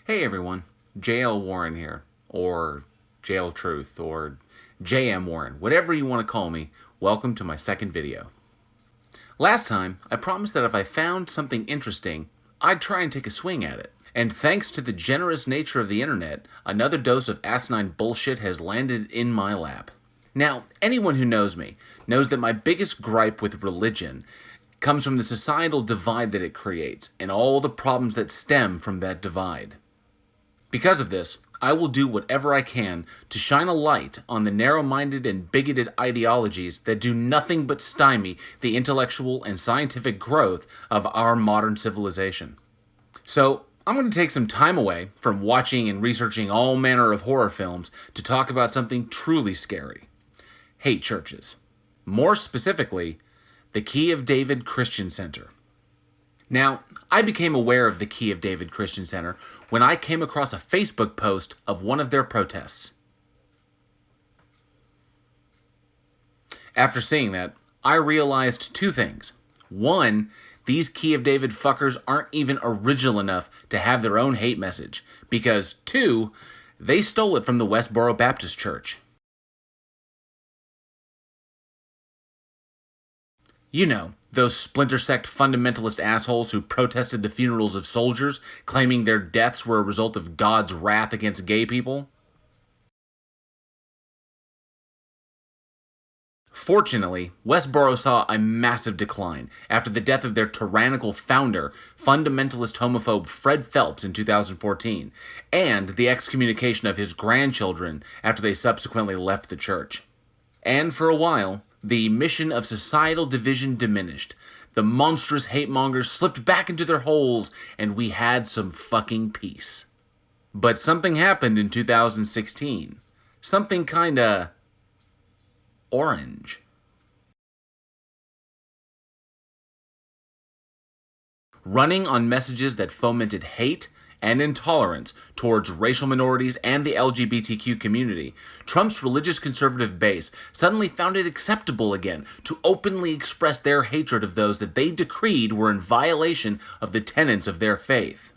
Hey everyone, JL Warren here, or JL Truth, or JM Warren, whatever you want to call me. Welcome to my second video. Last time, I promised that if I found something interesting, I'd try and take a swing at it. And thanks to the generous nature of the internet, another dose of asinine bullshit has landed in my lap. Now, anyone who knows me knows that my biggest gripe with religion comes from the societal divide that it creates, and all the problems that stem from that divide. Because of this, I will do whatever I can to shine a light on the narrow-minded and bigoted ideologies that do nothing but stymie the intellectual and scientific growth of our modern civilization. So, I'm going to take some time away from watching and researching all manner of horror films to talk about something truly scary. Hate churches. More specifically, the Key of David Christian Center. Now, I became aware of the Key of David Christian Center when I came across a Facebook post of one of their protests. After seeing that, I realized two things. One, these Key of David fuckers aren't even original enough to have their own hate message, because two, they stole it from the Westboro Baptist Church. You know, those splinter sect fundamentalist assholes who protested the funerals of soldiers, claiming their deaths were a result of God's wrath against gay people? Fortunately, Westboro saw a massive decline after the death of their tyrannical founder, fundamentalist homophobe Fred Phelps in 2014, and the excommunication of his grandchildren after they subsequently left the church. And for a while, the mission of societal division diminished. The monstrous hate mongers slipped back into their holes, and we had some fucking peace. But something happened in 2016. Something kinda orange. Running on messages that fomented hate and intolerance towards racial minorities and the LGBTQ community, Trump's religious conservative base suddenly found it acceptable again to openly express their hatred of those that they decreed were in violation of the tenets of their faith.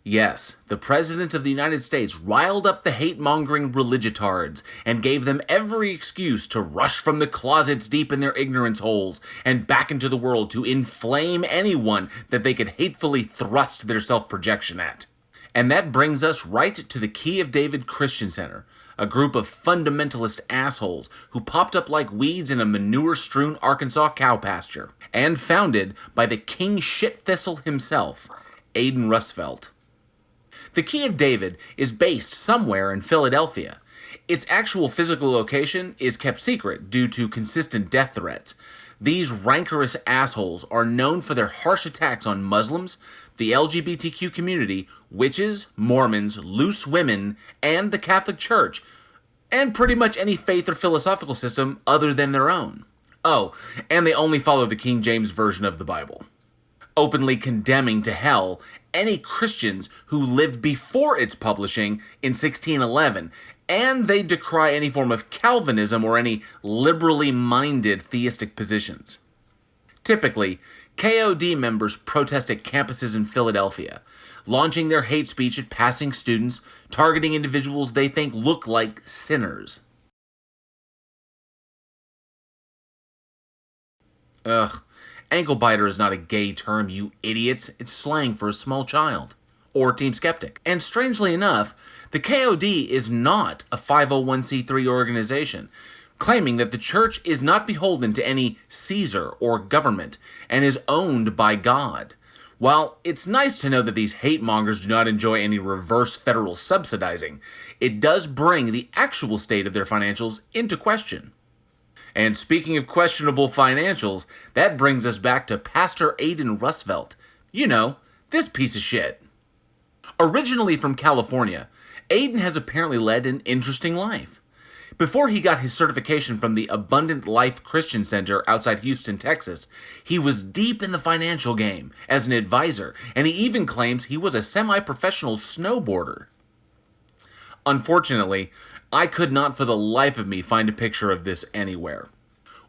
Yes, the President of the United States riled up the hate-mongering religitards and gave them every excuse to rush from the closets deep in their ignorance holes and back into the world to inflame anyone that they could hatefully thrust their self-projection at. And that brings us right to the Key of David Christian Center, a group of fundamentalist assholes who popped up like weeds in a manure-strewn Arkansas cow pasture, and founded by the king shit thistle himself, Aden Rusfeldt. The Key of David is based somewhere in Philadelphia. Its actual physical location is kept secret due to consistent death threats. These rancorous assholes are known for their harsh attacks on Muslims, the LGBTQ community, witches, Mormons, loose women, and the Catholic Church, and pretty much any faith or philosophical system other than their own. Oh, and they only follow the King James Version of the Bible, openly condemning to hell any Christians who lived before its publishing in 1611, and they decry any form of Calvinism or any liberally minded theistic positions. Typically, KOD members protest at campuses in Philadelphia, launching their hate speech at passing students, targeting individuals they think look like sinners. Ugh, ankle biter is not a gay term, you idiots. It's slang for a small child. Or team skeptic. And strangely enough, the KOD is not a 501c3 organization, claiming that the church is not beholden to any Caesar or government and is owned by God. While it's nice to know that these hate mongers do not enjoy any reverse federal subsidizing, it does bring the actual state of their financials into question. And speaking of questionable financials, that brings us back to Pastor Aden Rusfeldt. You know, this piece of shit. Originally from California, Aden has apparently led an interesting life. Before he got his certification from the Abundant Life Christian Center outside Houston, Texas, he was deep in the financial game as an advisor, and he even claims he was a semi-professional snowboarder. Unfortunately, I could not for the life of me find a picture of this anywhere.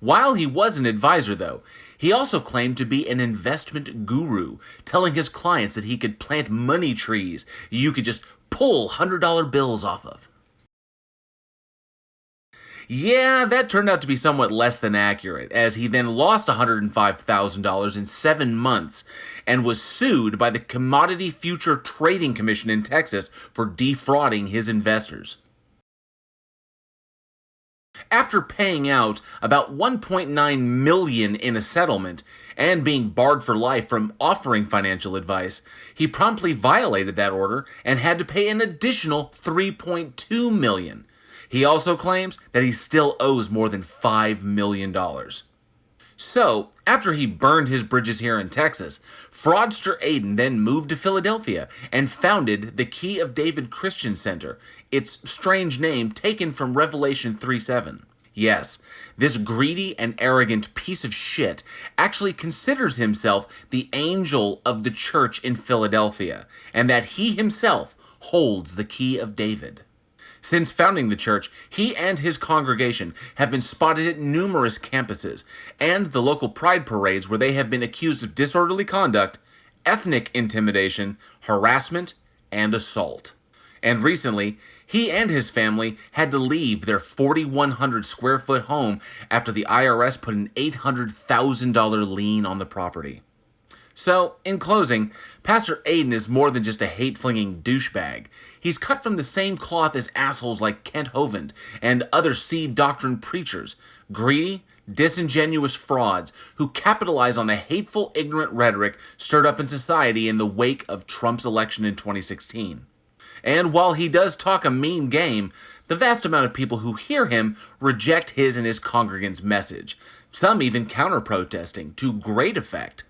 While he was an advisor, though, he also claimed to be an investment guru, telling his clients that he could plant money trees. You could just pull $100 bills off of. Yeah, that turned out to be somewhat less than accurate, as he then lost $105,000 in 7 months and was sued by the Commodity Future Trading Commission in Texas for defrauding his investors. After paying out about $1.9 million in a settlement and being barred for life from offering financial advice, he promptly violated that order and had to pay an additional $3.2 million. He also claims that he still owes more than $5 million. So, after he burned his bridges here in Texas, fraudster Aden then moved to Philadelphia and founded the Key of David Christian Center, its strange name taken from Revelation 3:7. Yes, this greedy and arrogant piece of shit actually considers himself the angel of the church in Philadelphia, and that he himself holds the Key of David. Since founding the church, he and his congregation have been spotted at numerous campuses and the local pride parades where they have been accused of disorderly conduct, ethnic intimidation, harassment, and assault. And recently, he and his family had to leave their 4,100 square foot home after the IRS put an $800,000 lien on the property. So, in closing, Pastor Aden is more than just a hate-flinging douchebag. He's cut from the same cloth as assholes like Kent Hovind and other seed doctrine preachers, greedy, disingenuous frauds who capitalize on the hateful, ignorant rhetoric stirred up in society in the wake of Trump's election in 2016. And while he does talk a mean game, the vast amount of people who hear him reject his and his congregants' message, some even counter-protesting, to great effect.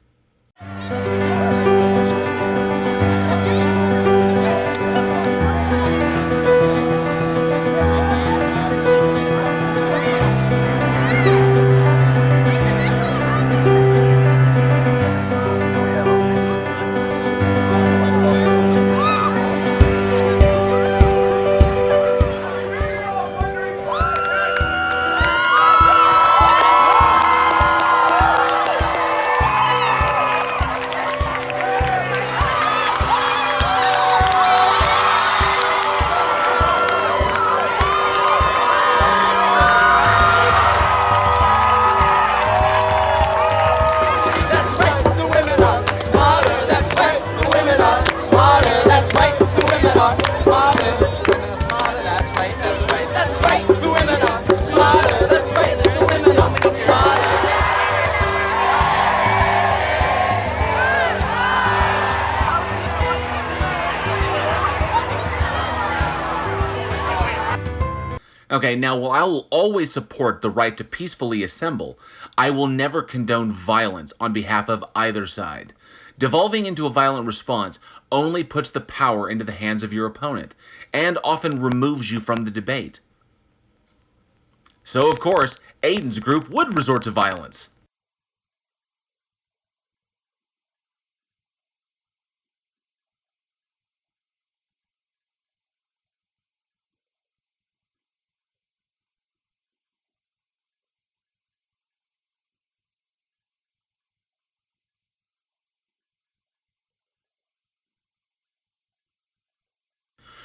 Okay, now while I will always support the right to peacefully assemble, I will never condone violence on behalf of either side. Devolving into a violent response only puts the power into the hands of your opponent, and often removes you from the debate. So, of course, Aden's group would resort to violence.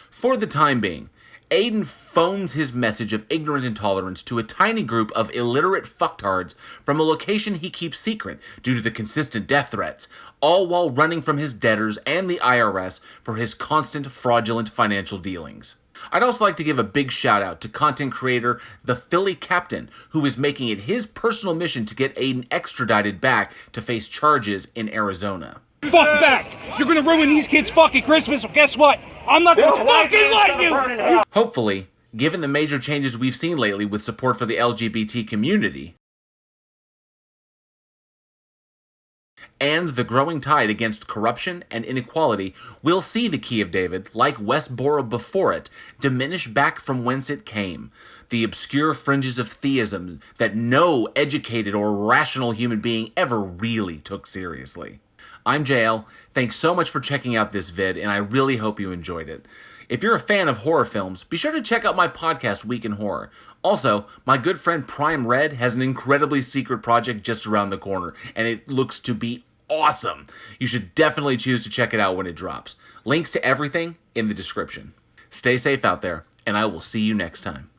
For the time being, Aden phones his message of ignorant intolerance to a tiny group of illiterate fucktards from a location he keeps secret due to the consistent death threats, all while running from his debtors and the IRS for his constant fraudulent financial dealings. I'd also like to give a big shout out to content creator The Philly Captain, who is making it his personal mission to get Aden extradited back to face charges in Arizona. Fuck back! You're gonna ruin these kids' fucking Christmas, so guess what? I'm not gonna fucking let you! Hopefully, given the major changes we've seen lately with support for the LGBT community, and the growing tide against corruption and inequality, we'll see the Key of David, like Westboro before it, diminish back from whence it came. The obscure fringes of theism that no educated or rational human being ever really took seriously. I'm JL, thanks so much for checking out this vid, and I really hope you enjoyed it. If you're a fan of horror films, be sure to check out my podcast, Week in Horror. Also, my good friend Prime Red has an incredibly secret project just around the corner, and it looks to be awesome. You should definitely choose to check it out when it drops. Links to everything in the description. Stay safe out there, and I will see you next time.